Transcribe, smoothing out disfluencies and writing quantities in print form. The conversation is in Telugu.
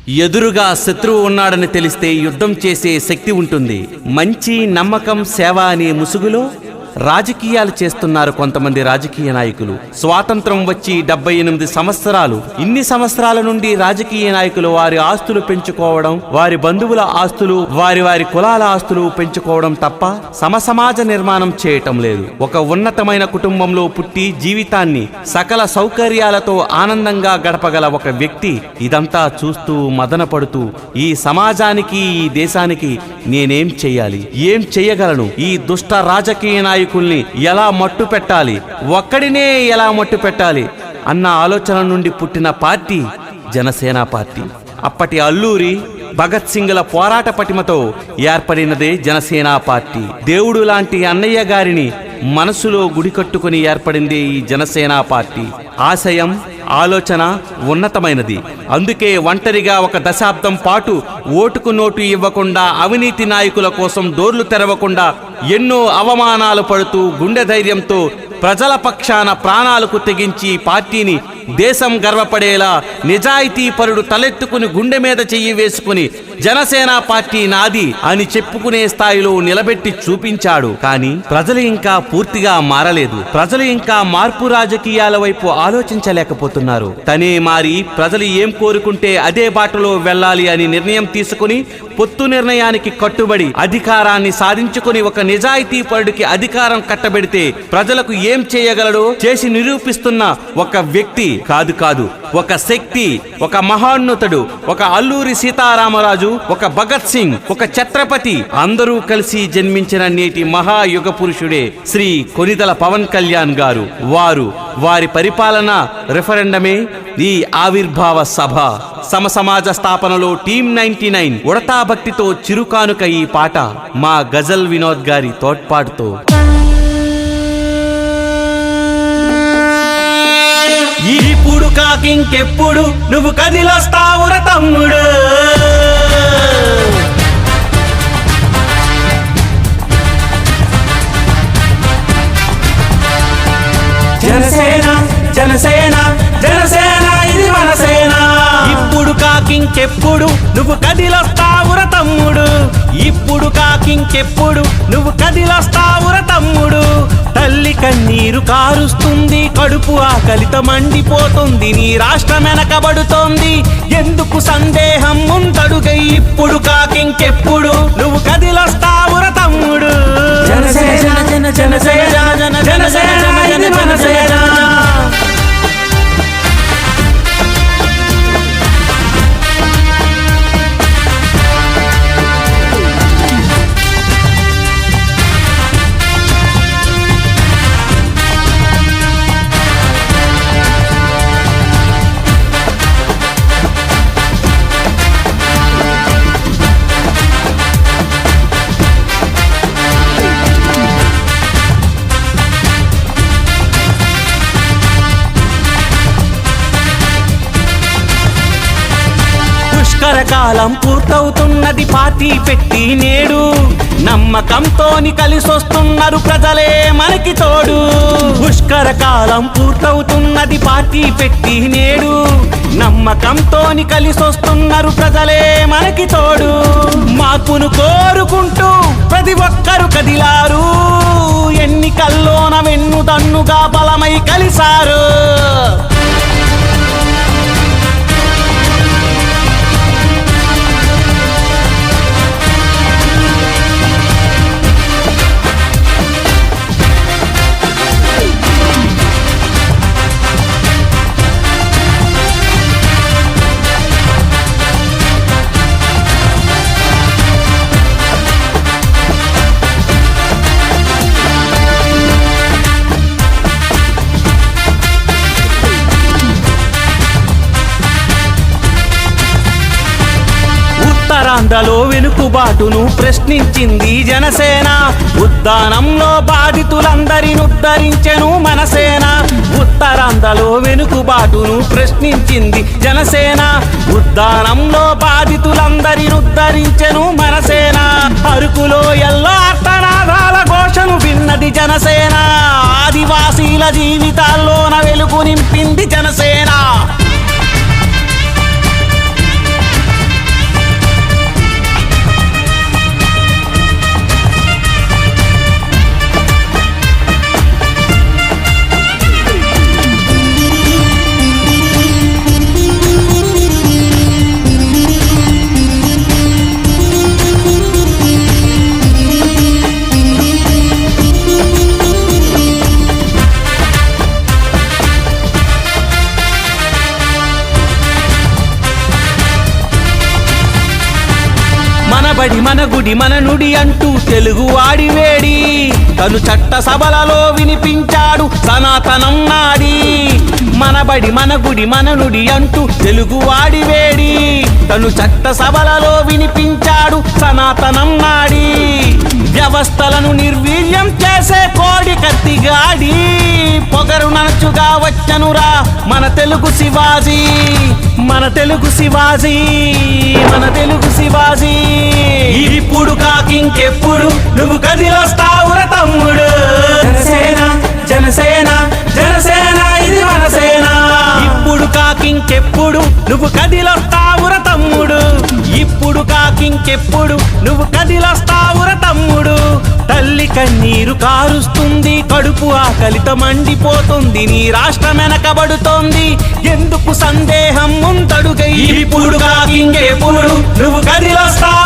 ఎదురుగా శత్రువు ఉన్నాడని తెలిస్తే యుద్ధం చేసే శక్తి ఉంటుంది. మంచి, నమ్మకం, సేవ అనే ముసుగులో రాజకీయాలు చేస్తున్నారు కొంతమంది రాజకీయ నాయకులు. స్వాతంత్రం వచ్చి 78 సంవత్సరాలు. ఇన్ని సంవత్సరాల నుండి రాజకీయ నాయకులు వారి ఆస్తులు పెంచుకోవడం, వారి బంధువుల ఆస్తులు, వారి కులాల ఆస్తులు పెంచుకోవడం తప్ప సమసమాజ నిర్మాణం చేయటం లేదు. ఒక ఉన్నతమైన కుటుంబంలో పుట్టి జీవితాన్ని సకల సౌకర్యాలతో ఆనందంగా గడపగల ఒక వ్యక్తి ఇదంతా చూస్తూ మదనపడుతూ ఈ సమాజానికి, ఈ దేశానికి నేనేం చెయ్యాలి, ఏం చెయ్యగలను, ఈ దుష్ట రాజకీయ నాయకుల్ని ఎలా మట్టు పెట్టాలి, ఒక్కడినే ఎలా మట్టు పెట్టాలి అన్న ఆలోచన నుండి పుట్టిన పార్టీ జనసేన పార్టీ. అప్పటి అల్లూరి భగత్ సింగ్ల పోరాట పటిమతో ఏర్పడినదే జనసేన పార్టీ. దేవుడు లాంటి అన్నయ్య గారిని మనసులో గుడి కట్టుకుని ఏర్పడింది ఈ జనసేన పార్టీ. ఆశయం, ఆలోచన ఉన్నతమైనది. అందుకే ఒంటరిగా ఒక దశాబ్దం పాటు ఓటుకు నోటు ఇవ్వకుండా, అవినీతి నాయకుల కోసం డోర్లు తెరవకుండా, ఎన్నో అవమానాలు పడుతూ గుండె ధైర్యంతో ప్రజల పక్షాన ప్రాణాలకు తెగించి పార్టీని దేశం గర్వపడేలా నిజాయితీ పరుడు తలెత్తుకుని గుండె మీద చెయ్యి వేసుకుని జనసేన పార్టీ నాది అని చెప్పుకునే స్థాయిలో నిలబెట్టి చూపించాడు. కానీ ప్రజలు ఇంకా పూర్తిగా మారలేదు. ప్రజలు ఇంకా మార్పు రాజకీయాల వైపు ఆలోచించలేకపోతున్నారు. తనే మారి ప్రజలు ఏం కోరుకుంటే అదే బాటలో వెళ్ళాలి అని నిర్ణయం తీసుకుని పొత్తు నిర్ణయానికి కట్టుబడి అధికారాన్ని సాధించుకుని ఒక నిజాయితీ పరుడికి అధికారం కట్టబెడితే ప్రజలకు ఏం చేయగలడో చేసి నిరూపిస్తున్న ఒక వ్యక్తి కాదు, ఒక శక్తి, ఒక మహాన్నతుడు, ఒక అల్లూరి సీతారామరాజు, ఒక భగత్ సింగ్, ఒక ఛత్రపతి అందరూ కలిసి జన్మించిన నేటి మహాయుగ పురుషుడే శ్రీ కొనిదెల పవన్ కళ్యాణ్ గారు. వారి పరిపాలన రెఫరెండమే ఈ ఆవిర్భావ సభ. సమసమాజ స్థాపనలో టీం 99 ఉడతా భక్తితో చిరుకానుక ఈ పాట మా గజల్ వినోద్ గారి తోడ్పాటుతో. ఇప్పుడు కాకింకెప్పుడు నువ్వు కదిలొస్తావుర తమ్ముడు, జనసేన జనసేన జనసేన ఇది మనసేన. ఇప్పుడు కాకింకెప్పుడు నువ్వు కదిలొస్తావుర తమ్ముడు, ఇప్పుడు కాకింకెప్పుడు నువ్వు కదిలొస్తావుర తమ్ముడు. తల్లి కన్నీరు కారుస్తుంది, కడుపు ఆకలితో మండిపోతుంది, నీ రాష్ట్రం వెనకబడుతోంది, ఎందుకు సందేహం ముందడుగై ఇప్పుడు కాకింకెప్పుడు నువ్వు కదిలొస్తావుర తమ్ముడు. జనసేన జనసేన జనసేన ఇది మనసేన. కాలం పూర్తవుతున్నది పార్టీ పెట్టి నేడు, నమ్మకంతోని కలిసొస్తున్నారు ప్రజలే మనకి తోడు. పుష్కర కాలం పూర్తవుతున్నది పార్టీ పెట్టి నేడు, నమ్మకంతోని కలిసొస్తున్నారు ప్రజలే మనకి తోడు. మార్పును కోరుకుంటూ ప్రతి ఒక్కరు కదిలారు, ఎన్నికల్లోన వెన్నుదన్నుగా బలమై కలిసారు. ఉత్తరాంధ్రలో వెనుకుబాటును ప్రశ్నించింది జనసేన, ఉద్దానంలో బాధితులందరిని ఉద్ధరించెను మనసేన. ఉత్తరాంధ్రలో వెనుకుబాటును ప్రశ్నించింది జనసేన, ఉద్దానంలో బాధితులందరిని ఉద్ధరించెను మనసేన. అరకులో ఎల్లో అర్థనాదాల ఘోషను విన్నది జనసేన, ఆదివాసీల జీవితాల్లోన వెలుగు నింపింది జనసేన. గుడి మన నుడి అంటూ తెలుగు వాడి వేడి తను చట్ట సభలలో వినిపించాడు సనాతనం నాడి మనబడి మన గుడి మన నుడి అంటూ తెలుగు వాడి వేడి తను చట్ట సభలలో వినిపించాడు సనాతనం నాడి వ్యవస్థలను నిర్వీర్యం చేసే కోడి కత్తిగాడి పొగరు ననచుగా వచ్చనురా మన తెలుగు శివాజీ మన తెలుగు శివాజీ మన తెలుగు శివాజీ ఇప్పుడు కాకింకెప్పుడు నువ్వు కదిలొస్తావురా తమ్ముడు జనసేన జనసేన జనసేన ఇది మన సేన ఇప్పుడు కాకింకెప్పుడు నువ్వు కదిలొస్తావురా తమ్ముడు ఇప్పుడు కాకింకెప్పుడు నువ్వు కదిలొస్తావురా తమ్ముడు తల్లి కన్నీరు కారుస్తుంది కడుపు ఆకలితో మండిపోతుంది నీ రాష్ట్రం వెనకబడుతోంది ఎందుకు సందేహం ముందడుగై ఇప్పుడు కాకింకెప్పుడు నువ్వు కదిలొస్తావు